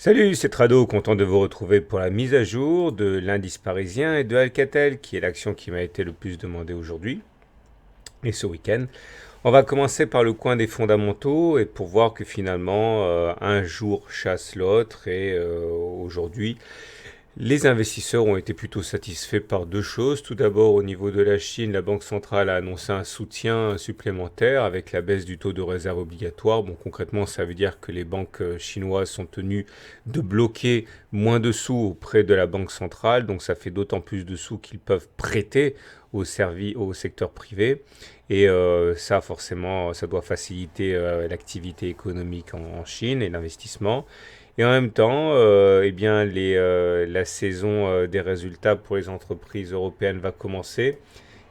Salut, c'est Trado, content de vous retrouver pour la mise à jour de l'indice parisien et de Alcatel, qui est l'action qui m'a été le plus demandée aujourd'hui et ce week-end. On va commencer par le coin des fondamentaux et pour voir que finalement un jour chasse l'autre et aujourd'hui les investisseurs ont été plutôt satisfaits par deux choses. Tout d'abord, au niveau de la Chine, la Banque centrale a annoncé un soutien supplémentaire avec la baisse du taux de réserve obligatoire. Bon, concrètement, ça veut dire que les banques chinoises sont tenues de bloquer moins de sous auprès de la Banque centrale. Donc, ça fait d'autant plus de sous qu'ils peuvent prêter au secteur privé. Et ça, forcément, ça doit faciliter l'activité économique en Chine et l'investissement. Et en même temps, eh bien, la saison des résultats pour les entreprises européennes va commencer.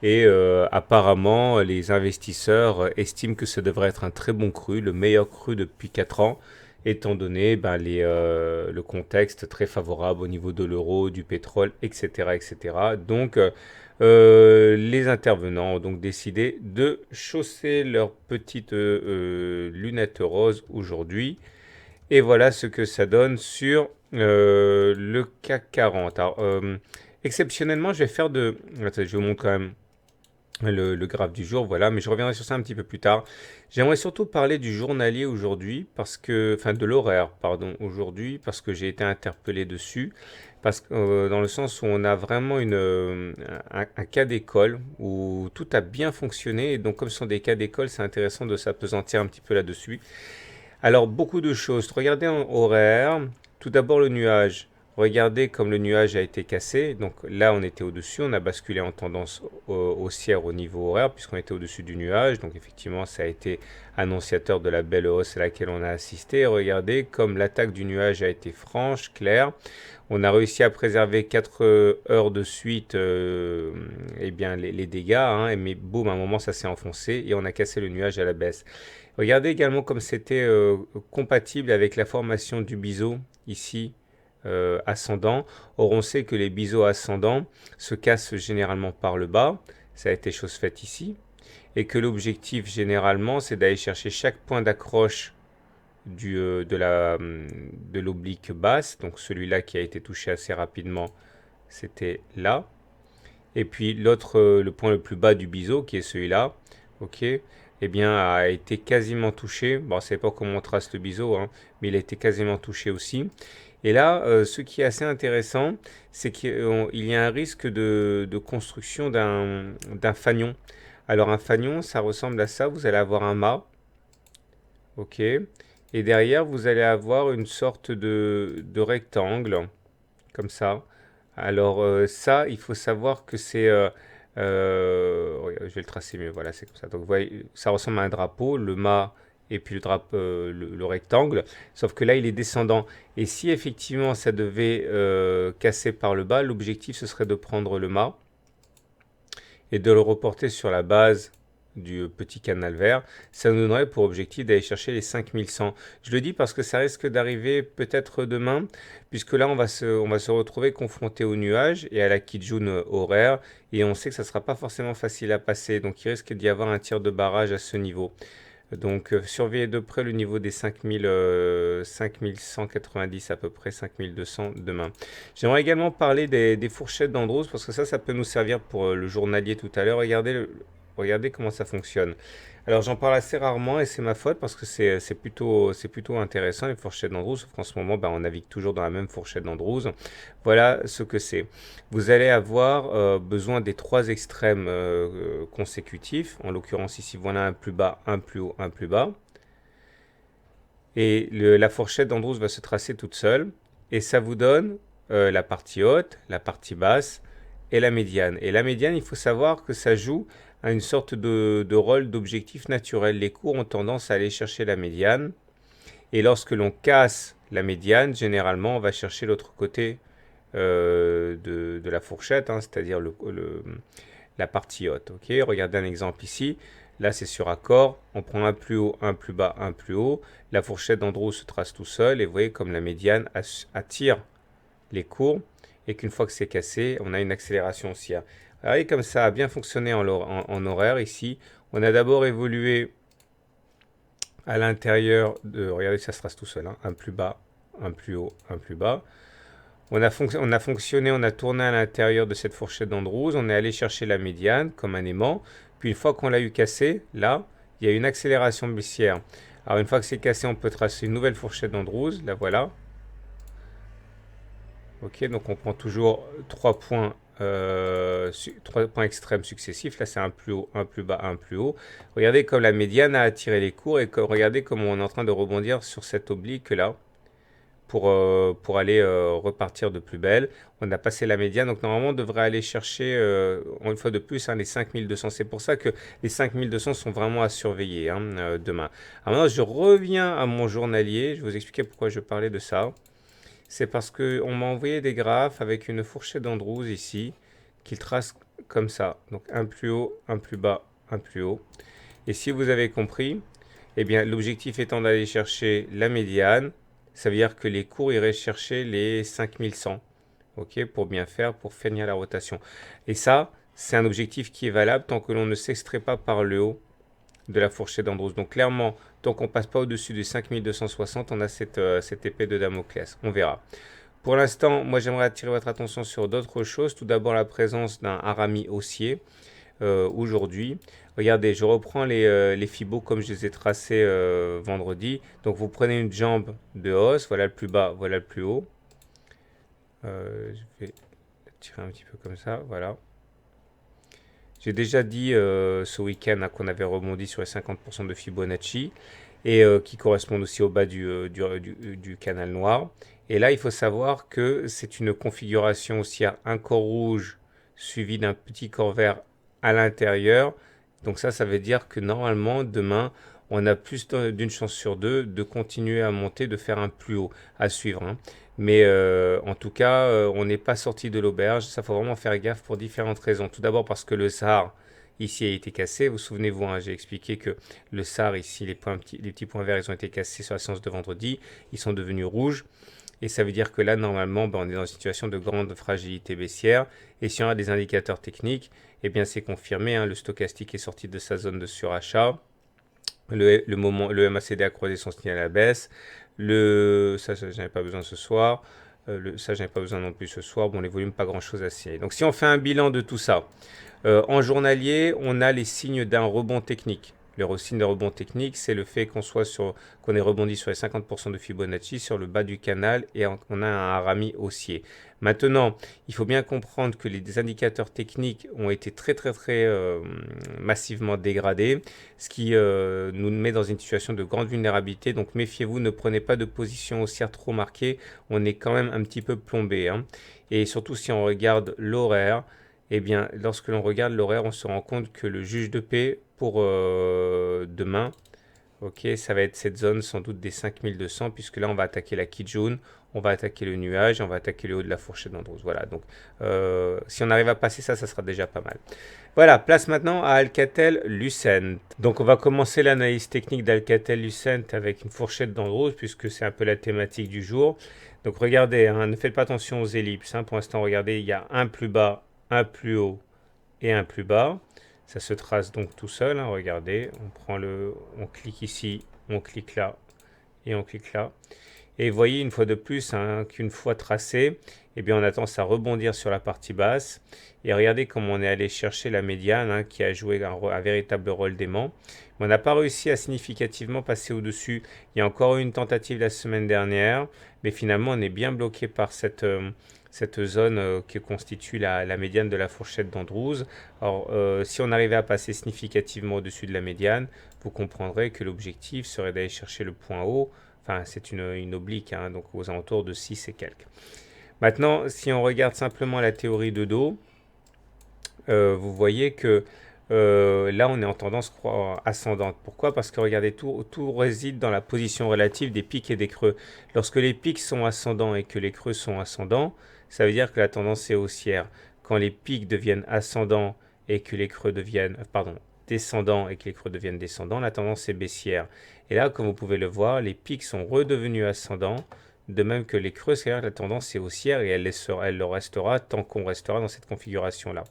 Et apparemment, les investisseurs estiment que ça devrait être un très bon cru, le meilleur cru depuis 4 ans, étant donné le contexte très favorable au niveau de l'euro, du pétrole, etc. etc. Donc, les intervenants ont donc décidé de chausser leurs petites lunettes roses aujourd'hui. Et voilà ce que ça donne sur le CAC 40. Alors, exceptionnellement, je vais faire de... Attends, je vous montre quand même le graphe du jour, voilà, mais je reviendrai sur ça un petit peu plus tard. J'aimerais surtout parler du journalier aujourd'hui, parce que, enfin de l'horaire, pardon, aujourd'hui, parce que j'ai été interpellé dessus, parce que dans le sens où on a vraiment un cas d'école où tout a bien fonctionné, et donc comme ce sont des cas d'école, c'est intéressant de s'apesantir un petit peu là-dessus. Alors, beaucoup de choses. Regardez en horaire. Tout d'abord, le nuage. Regardez comme le nuage a été cassé. Donc là, on était au-dessus. On a basculé en tendance haussière au niveau horaire puisqu'on était au-dessus du nuage. Donc effectivement, ça a été annonciateur de la belle hausse à laquelle on a assisté. Regardez comme l'attaque du nuage a été franche, claire. On a réussi à préserver 4 heures de suite eh bien, les dégâts. Hein, mais boum, à un moment, ça s'est enfoncé et on a cassé le nuage à la baisse. Regardez également comme c'était compatible avec la formation du biseau ici ascendant. Or on sait que les biseaux ascendants se cassent généralement par le bas, ça a été chose faite ici, et que l'objectif généralement c'est d'aller chercher chaque point d'accroche de l'oblique basse, donc celui-là qui a été touché assez rapidement, c'était là. Et puis l'autre, le point le plus bas du biseau, qui est celui-là, ok, eh bien, a été quasiment touché. Bon, je ne sais pas comment on trace le biseau, hein, mais il a été quasiment touché aussi. Et là, ce qui est assez intéressant, c'est qu'il y a un risque de construction d'un fanion. Alors un fanion, ça ressemble à ça. Vous allez avoir un mât, ok, et derrière, vous allez avoir une sorte de rectangle, comme ça. Alors ça, il faut savoir que c'est... je vais le tracer mieux, voilà, c'est comme ça. Donc vous voyez, ça ressemble à un drapeau, le mât et puis le rectangle, sauf que là, il est descendant. Et si effectivement ça devait casser par le bas, l'objectif, ce serait de prendre le mât et de le reporter sur la base du petit canal vert, ça nous donnerait pour objectif d'aller chercher les 5100. Je le dis parce que ça risque d'arriver peut-être demain, puisque là on va se retrouver confronté au nuage et à la Kijun horaire, et on sait que ça ne sera pas forcément facile à passer, donc il risque d'y avoir un tir de barrage à ce niveau. Donc surveillez de près le niveau des 5190 à peu près, 5200 demain. J'aimerais également parler des fourchettes d'Andros parce que ça peut nous servir pour le journalier tout à l'heure. Regardez comment ça fonctionne. Alors j'en parle assez rarement et c'est ma faute parce que c'est plutôt intéressant les fourchettes d'Andrews, sauf qu'en ce moment on navigue toujours dans la même fourchette d'Andrews. Voilà ce que c'est. Vous allez avoir besoin des trois extrêmes consécutifs, en l'occurrence ici voilà un plus bas, un plus haut, un plus bas. Et la fourchette d'Andrews va se tracer toute seule et ça vous donne la partie haute, la partie basse et la médiane. Et la médiane, il faut savoir que ça joue à une sorte de rôle d'objectif naturel. Les cours ont tendance à aller chercher la médiane. Et lorsque l'on casse la médiane, généralement, on va chercher l'autre côté de la fourchette, hein, c'est-à-dire la partie haute. Okay, regardez un exemple ici. Là, c'est sur accord. On prend un plus haut, un plus bas, un plus haut. La fourchette d'Andrews se trace tout seul. Et vous voyez comme la médiane attire les cours. Et qu'une fois que c'est cassé, on a une accélération haussière. Alors, et comme ça a bien fonctionné en horaire ici, on a d'abord évolué à l'intérieur de... Regardez, ça se trace tout seul. Hein, un plus bas, un plus haut, un plus bas. On a fonctionné, on a tourné à l'intérieur de cette fourchette d'Andrews, on est allé chercher la médiane comme un aimant, puis une fois qu'on l'a eu cassé, là, il y a une accélération baissière. Alors une fois que c'est cassé, on peut tracer une nouvelle fourchette d'Andrews, la voilà. Ok, donc on prend toujours 3 points extrêmes successifs. Là, c'est un plus haut, un plus bas, un plus haut. Regardez comme la médiane a attiré les cours et regardez comment on est en train de rebondir sur cette oblique là pour aller repartir de plus belle. On a passé la médiane, donc normalement on devrait aller chercher, une fois de plus, les 5200. C'est pour ça que les 5200 sont vraiment à surveiller demain. Alors maintenant, je reviens à mon journalier. Je vais vous expliquer pourquoi je parlais de ça. C'est parce qu'on m'a envoyé des graphes avec une fourchette d'Andrews ici, qu'il trace comme ça. Donc un plus haut, un plus bas, un plus haut. Et si vous avez compris, eh bien l'objectif étant d'aller chercher la médiane, ça veut dire que les cours iraient chercher les 5100, ok, pour bien faire, pour finir la rotation. Et ça, c'est un objectif qui est valable tant que l'on ne s'extrait pas par le haut de la fourchette d'Andrews. Donc clairement, tant qu'on ne passe pas au-dessus des 5260, on a cette épée de Damoclès. On verra. Pour l'instant, moi j'aimerais attirer votre attention sur d'autres choses. Tout d'abord la présence d'un harami haussier aujourd'hui. Regardez, je reprends les fibos comme je les ai tracés vendredi. Donc vous prenez une jambe de hausse, voilà le plus bas, voilà le plus haut. Je vais tirer un petit peu comme ça, voilà. J'ai déjà dit ce week-end qu'on avait rebondi sur les 50% de Fibonacci et qui correspondent aussi au bas du canal noir. Et là, il faut savoir que c'est une configuration haussière, un corps rouge suivi d'un petit corps vert à l'intérieur. Donc ça veut dire que normalement, demain, on a plus d'une chance sur deux de continuer à monter, de faire un plus haut à suivre. Mais en tout cas, on n'est pas sorti de l'auberge. Ça, faut vraiment faire gaffe pour différentes raisons. Tout d'abord parce que le SAR ici a été cassé. Vous souvenez-vous, j'ai expliqué que le SAR ici, les petits points verts, ils ont été cassés sur la séance de vendredi. Ils sont devenus rouges. Et ça veut dire que là, normalement, on est dans une situation de grande fragilité baissière. Et si on a des indicateurs techniques, eh bien, c'est confirmé. Le stochastique est sorti de sa zone de surachat. Le MACD a croisé son signal à la baisse. Ça, je n'avais pas besoin ce soir. Ça, je n'avais pas besoin non plus ce soir. Bon, les volumes, pas grand-chose à signaler. Donc, si on fait un bilan de tout ça, en journalier, on a les signes d'un rebond technique. Le signe de rebond technique, c'est le fait qu'on ait rebondi sur les 50% de Fibonacci sur le bas du canal et on a un harami haussier. Maintenant, il faut bien comprendre que les indicateurs techniques ont été très massivement dégradés, ce qui nous met dans une situation de grande vulnérabilité. Donc méfiez-vous, ne prenez pas de position haussière trop marquée, on est quand même un petit peu plombé. Et surtout si on regarde l'horaire, eh bien, lorsque l'on regarde l'horaire, on se rend compte que le juge de paix pour demain, ok, ça va être cette zone sans doute des 5200, puisque là, on va attaquer la Kijun, on va attaquer le nuage, on va attaquer le haut de la fourchette d'Andrews. Voilà, donc si on arrive à passer ça, ça sera déjà pas mal. Voilà, place maintenant à Alcatel-Lucent. Donc on va commencer l'analyse technique d'Alcatel-Lucent avec une fourchette d'Andrews, puisque c'est un peu la thématique du jour. Donc regardez, ne faites pas attention aux ellipses. Pour l'instant, regardez, il y a un plus bas, un plus haut et un plus bas. Ça se trace donc tout seul. Regardez, on clique ici, on clique là et on clique là. Et vous voyez une fois de plus qu'une fois tracé, eh bien on a tendance à rebondir sur la partie basse. Et regardez comment on est allé chercher la médiane qui a joué un véritable rôle d'aimant. Mais on n'a pas réussi à significativement passer au-dessus. Il y a encore eu une tentative la semaine dernière, mais finalement on est bien bloqué par cette zone qui constitue la médiane de la fourchette d'Andrews. Alors, si on arrivait à passer significativement au-dessus de la médiane, vous comprendrez que l'objectif serait d'aller chercher le point haut. Enfin, c'est une oblique, donc aux alentours de 6 et quelques. Maintenant, si on regarde simplement la théorie de dos, vous voyez que là, on est en tendance ascendante. Pourquoi? Parce que regardez, tout réside dans la position relative des pics et des creux. Lorsque les pics sont ascendants et que les creux sont ascendants, ça veut dire que la tendance est haussière. Quand les pics deviennent ascendants et que les creux deviennent, descendants et que les creux deviennent descendants, la tendance est baissière. Et là, comme vous pouvez le voir, les pics sont redevenus ascendants, de même que les creux, c'est-à-dire que la tendance est haussière et elle le restera tant qu'on restera dans cette configuration-là.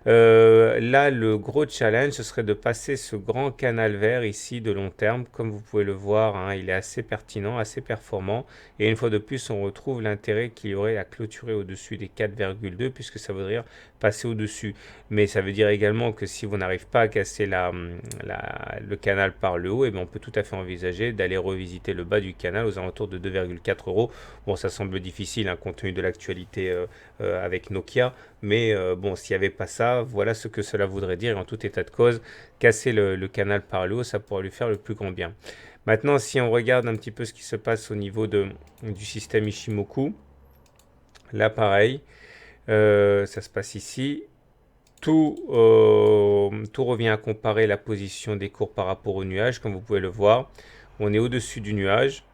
Là, le gros challenge, ce serait de passer ce grand canal vert ici de long terme. Comme vous pouvez le voir, hein, il est assez pertinent, assez performant. Et une fois de plus, on retrouve l'intérêt qu'il y aurait à clôturer au-dessus des 4,2 puisque ça veut dire passer au-dessus. Mais ça veut dire également que si vous n'arrivez pas à casser le canal par le haut, eh bien, on peut tout à fait envisager d'aller revisiter le bas du canal aux alentours de 2,4 euros. Bon, ça semble difficile hein, compte tenu de l'actualité avec Nokia. Mais bon, s'il n'y avait pas ça, voilà ce que cela voudrait dire. Et en tout état de cause, casser le canal par le haut, ça pourrait lui faire le plus grand bien. Maintenant, si on regarde un petit peu ce qui se passe au niveau du système Ishimoku, là pareil, ça se passe ici. Tout revient à comparer la position des cours par rapport au nuage, comme vous pouvez le voir. On est au-dessus du nuage.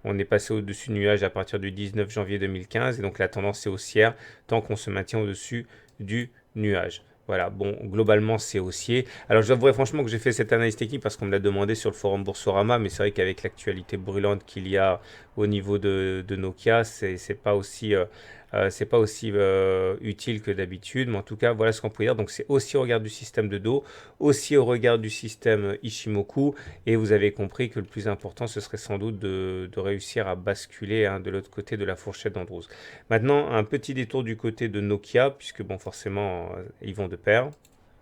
On est passé au-dessus du nuage à partir du 19 janvier 2015 et donc la tendance est haussière tant qu'on se maintient au-dessus du nuage. Voilà, bon, globalement, c'est haussier. Alors, je avouerai franchement que j'ai fait cette analyse technique parce qu'on me l'a demandé sur le forum Boursorama, mais c'est vrai qu'avec l'actualité brûlante qu'il y a au niveau de Nokia, c'est pas aussi, utile que d'habitude. Mais en tout cas, voilà ce qu'on peut dire. Donc, c'est aussi au regard du système de dos, aussi au regard du système Ishimoku. Et vous avez compris que le plus important, ce serait sans doute de réussir à basculer hein, de l'autre côté de la fourchette d'Andrews. Maintenant, un petit détour du côté de Nokia, puisque bon, forcément, ils vont de pair.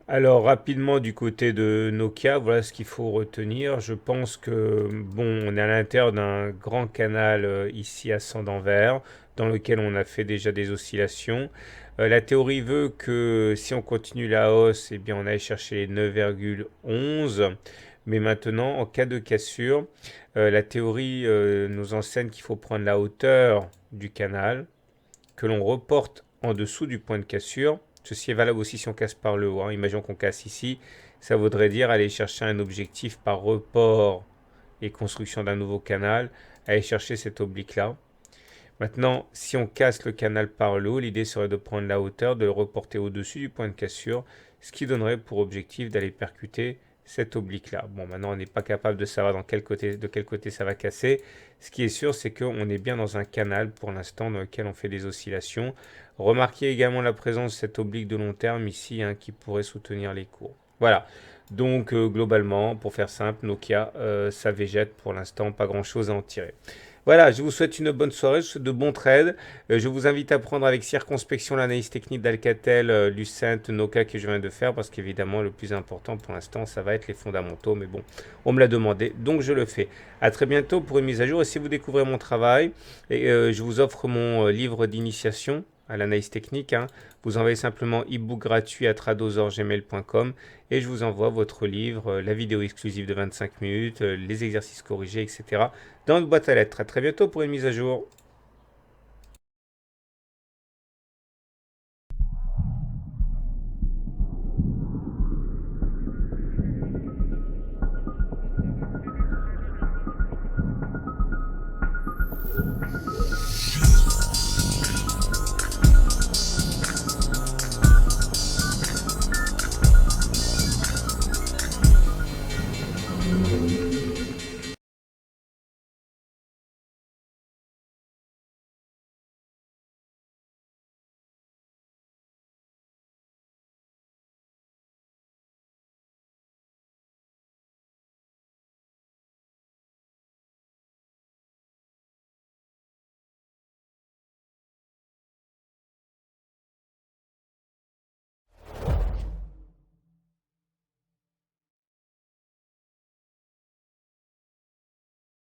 Alors rapidement du côté de Nokia, voilà ce qu'il faut retenir. Je pense que bon, on est à l'intérieur d'un grand canal ici ascendant vert, dans lequel on a fait déjà des oscillations. La théorie veut que si on continue la hausse, eh bien on aille chercher les 9,11. Mais maintenant, en cas de cassure, la théorie nous enseigne qu'il faut prendre la hauteur du canal, que l'on reporte en dessous du point de cassure. Ceci est valable aussi si on casse par le haut. Hein. Imaginons qu'on casse ici. Ça voudrait dire aller chercher un objectif par report et construction d'un nouveau canal. Aller chercher cet oblique-là. Maintenant, si on casse le canal par le haut, l'idée serait de prendre la hauteur, de le reporter au-dessus du point de cassure, ce qui donnerait pour objectif d'aller percuter cet oblique-là. Bon, maintenant, on n'est pas capable de savoir de quel côté ça va casser. Ce qui est sûr, c'est qu'on est bien dans un canal pour l'instant dans lequel on fait des oscillations. Remarquez également la présence de cet oblique de long terme ici hein, qui pourrait soutenir les cours. Voilà. Donc, globalement, pour faire simple, Nokia, ça végète pour l'instant, pas grand-chose à en tirer. Voilà, je vous souhaite une bonne soirée, je vous souhaite de bons trades. Je vous invite à prendre avec circonspection l'analyse technique d'Alcatel, Lucent, Nokia que je viens de faire parce qu'évidemment le plus important pour l'instant ça va être les fondamentaux. Mais bon, on me l'a demandé donc je le fais. À très bientôt pour une mise à jour et si vous découvrez mon travail, je vous offre mon livre d'initiation à l'analyse technique. Hein. Vous envoyez simplement e-book gratuit à tradosor@gmail.com et je vous envoie votre livre, la vidéo exclusive de 25 minutes, les exercices corrigés, etc. dans votre boîte à lettres. À très bientôt pour une mise à jour.